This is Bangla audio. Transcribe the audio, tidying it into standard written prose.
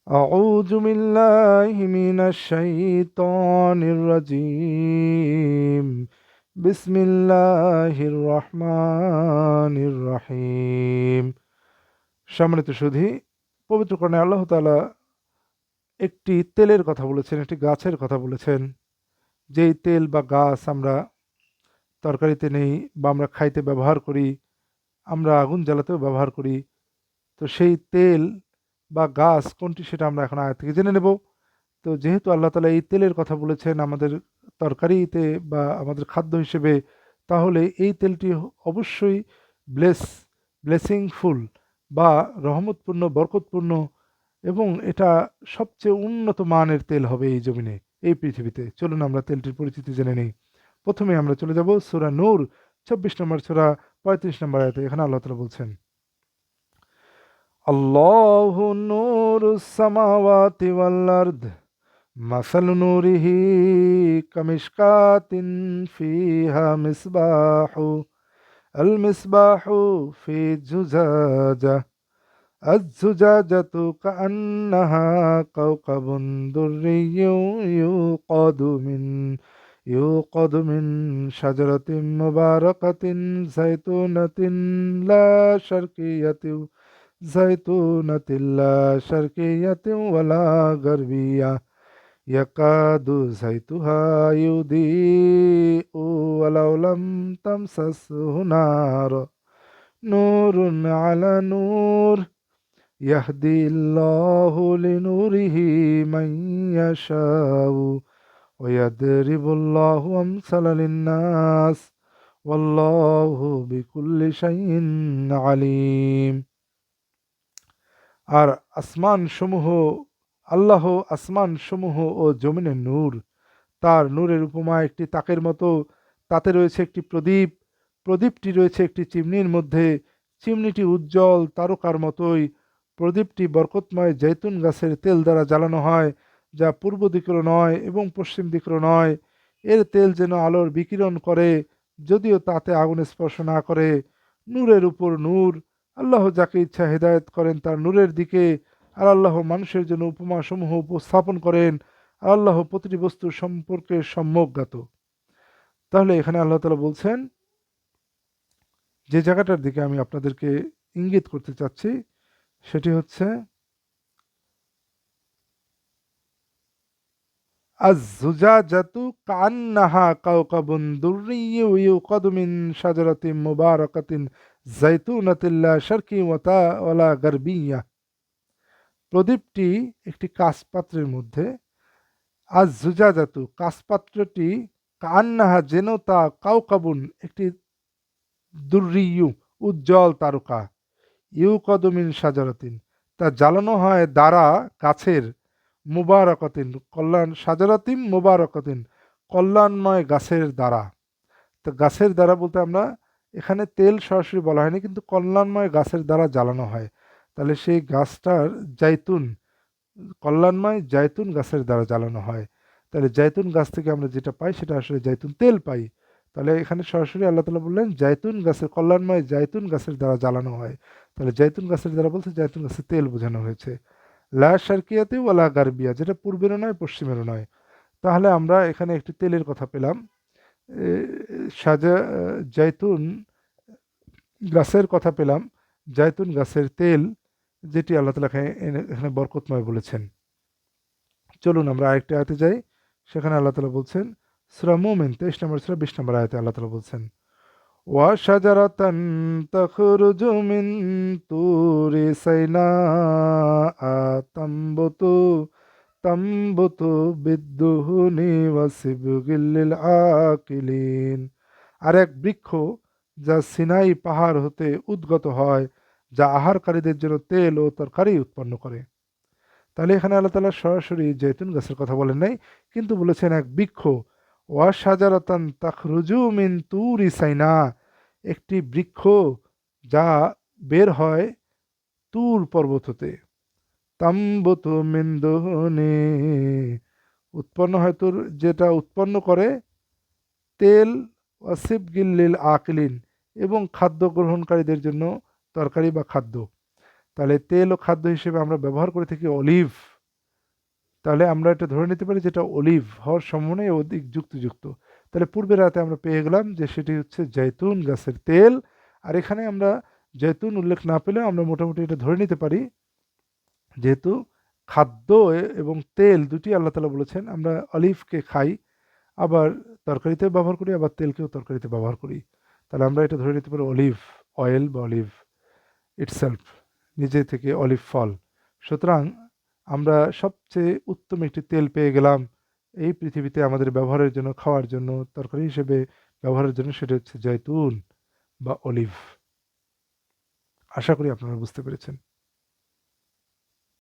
أعوذ بالله من الشيطان الرجيم بسم الله الرحمن الرحيم সম্মানিত সুধী, পবিত্র কোরআনে আল্লাহ তাআলা একটি তেলের কথা বলেছেন, একটি গাছের কথা বলেছেন। যেই তেল বা গাছ আমরা তরকারিতে নেই বা আমরা খাইতে ব্যবহার করি, আমরা আগুন জ্বালাতেও ব্যবহার করি। তো সেই তেল বা গাছ কোনটি সেটা আমরা এখন আয়াত থেকে জেনে নেব। তো যেহেতু আল্লাহ তাআলা এই তেলের কথা বলেছেন আমাদের তরকারিতে বা আমাদের খাদ্য হিসেবে, তাহলে এই তেলটি অবশ্যই ব্লেস ব্লেসিংফুল বা রহমতপূর্ণ, বরকতপূর্ণ, এবং এটা সবচেয়ে উন্নত মানের তেল হবে এই জমিনে, এই পৃথিবীতে। চলুন আমরা তেলটির পরিচিতি জেনে নিই। প্রথমে আমরা চলে যাব সূরা নূর ২৪ নম্বর সূরা ৩৫ নম্বর আয়াতে। এখানে আল্লাহ তাআলা বলছেন, আল্লাহু নূরুস সামাওয়াতি ওয়াল আরদ মাসালু নূরিহি কামিশকাতিন ফিহা মিসবাহু আল মিসবাহু ফি জুজাজা আয-জুজাজাতু কাআন্নাহা কাওকাবুন দুররিয়্যুন ইউকাদু মিন শাজারাতিন মুবারাকাতিন যায়তুনাতিন লা শারকিয়্যাতিন ওয়ালা গারবিয়্যা ইয়াকাদু যাইতুহা ইউদিউ ওয়ালাউ লাম তামসাসহু নার নূরুন আলা নূর ইয়াহদিল্লাহু লিনূরিহি মান ইয়াশাউ ওয়া ইয়াদরিবুল্লাহু আমসালা লিন-নাস ওয়াল্লাহু বিকুল্লি শাইইন আলিম। আর আল্লাহ আসমানসমূহ ও জমিনের নূর, তার নূরের উপমা একটি তাকের মতো। তাতে রয়েছে একটি প্রদীপ, প্রদীপটি রয়েছে একটি চিমনির মধ্যে, চিমনিটি উজ্জ্বল তারকার মতোই। প্রদীপটি বরকতময় জৈতুন গাছের তেল দ্বারা জ্বালানো হয়, যা পূর্ব দিকেরও নয় এবং পশ্চিম দিকেরও নয়। এর তেল যেন আলোর বিকিরণ করে, যদিও তাতে আগুন স্পর্শ না করে। নূরের উপর নূর, আল্লাহ যাকে ইচ্ছা হেদায়েত করেন তার নূরের দিকে। আর আল্লাহ মানুষের জন্য উপমাসমূহ উপস্থাপন করেন। আর আল্লাহ প্রতিটি বস্তুর সম্পর্কে সম্যজ্ঞাত। তাহলে এখানে আল্লাহ তাআলা বলছেন, যে জায়গাটার দিকে আমি আপনাদেরকে ইঙ্গিত করতে চাচ্ছি সেটি হচ্ছে আয-জুজাজাতু কাআন্নাহা কাওকাবুন দুররিয়্যুন ইউকাদু মিন শাজারাতিন মুবারাকাতিন যায়তুনাতিন লা শারকিয়্যাতিন ওয়ালা গারবিয়্যা। প্রদীপটি একটি কাঁচপাত্রের মধ্যে, আজ জুজাজাতু কাঁচপাত্রটি, কান্নাহা যেন তা, কাউকাবুন একটি, দুর্রিয়ু উজ্জ্বল তারকা, ইউকদমিন সাজারাতিন তা জ্বালানো হয় দ্বারা গাছের, মুবারকাতিন সাজারাতিন মুবারকাতিন কল্যাণময় গাছের দ্বারা। তো গাছের দ্বারা বলতে আমরা এখানে তেল সরাসরি বলা হয়নি, কিন্তু কল্যাণময় গাছের দ্বারা জ্বালানো হয়। তাহলে সেই গাছটার জাইতুন, কল্যাণময় জাইতুন গাছের দ্বারা জ্বালানো হয়। তাহলে জাইতুন গাছ থেকে আমরা যেটা পাই সেটা আসলে জাইতুন তেল পাই। তাহলে এখানে সরাসরি আল্লাহ তাআলা বললেন জাইতুন গাছের, কল্যাণময় জাইতুন গাছের দ্বারা জ্বালানো হয়। তাহলে জাইতুন গাছের দ্বারা বলতে জাইতুন গাছের তেল বোঝানো হয়েছে। লা শারকিয়াতে ওয়ালা গারবিয়া, যেটা পূর্বেরও নয় পশ্চিমেরও নয়। তাহলে আমরা এখানে একটি তেলের কথা পেলাম, এ, জাইতুন গাছের কথা পেলাম, জাইতুন গাছের তেল, যেটি আল্লাহ তাআলা এখানে বরকতময় বলেছেন। চলুন আমরা আরেকটি আয়াতে যাই। সেখানে আল্লাহ তাআলা বলছেন, সূরা মুমিন ২৩ নম্বর সূরা ২০ নম্বর আয়াতে আল্লাহ তাআলা বলছেন, ওয়া শাজারাতান তাখরুজু মিন তুরি সাইনাআ তামবুতু তামবুতু বিদ্দুহুনি ওয়া সিবগিল লিল আকিলিন। আর এক বৃক্ষ যা সিনাই পাহাড় হতে উদ্গত হয়, যা আহারকারীদের জন্য তেল ও তরকারি উৎপন্ন করে। তাহলে এখানে আল্লাহ তাআলা সরাসরি জৈতুন গাছের কথা বলেন নাই, কিন্তু বলেছেন এক বৃক্ষ। ওয়া শাজারাতান তাখরুজু মিন তুরি সাইনা, একটি বৃক্ষ যা বের হয় তুর পর্বত হতে। তাম্বুতু মিন দুহুনি, উৎপন্ন হয় তুর, যেটা উৎপন্ন করে তেল, ওয়াসিব গিল্লিল আকিলিন, এবং খাদ্য গ্রহণকারীদের জন্য তরকারি বা খাদ্য। তাহলে তেল ও খাদ্য হিসেবে আমরা ব্যবহার করে থাকি অলিভ, তাহলে আমরা এটা ধরে নিতে পারি যেটা অলিভ হওয়ার সম্ভাবনাই অধিক যুক্তিযুক্ত। তাহলে পূর্বের রাতে আমরা পেয়ে গেলাম যে সেটি হচ্ছে জৈতুন গাছের তেল। আর এখানে আমরা জৈতুন উল্লেখ না পেলেও আমরা মোটামুটি এটা ধরে নিতে পারি, যেহেতু খাদ্য এবং তেল দুটি আল্লাহ তাআলা বলেছেন, আমরা অলিভকে খাই, আবার তরকারিতে ব্যবহার করি, আবার তেলকেও তরকারিতে ব্যবহার করি। তাহলে আমরা এটা ধরে নিতে পারি অলিভ অয়েল বা অলিভ ইটসেলফ নিজে থেকে অলিভ ফল। সুতরাং আমরা সবচেয়ে উত্তম একটি তেল পেয়ে গেলাম এই পৃথিবীতে আমাদের ব্যবহারের জন্য, খাওয়ার জন্য, তরকারি হিসেবে ব্যবহারের জন্য, সেটা হচ্ছে জৈতুন বা অলিভ। আশা করি আপনারা বুঝতে পেরেছেন।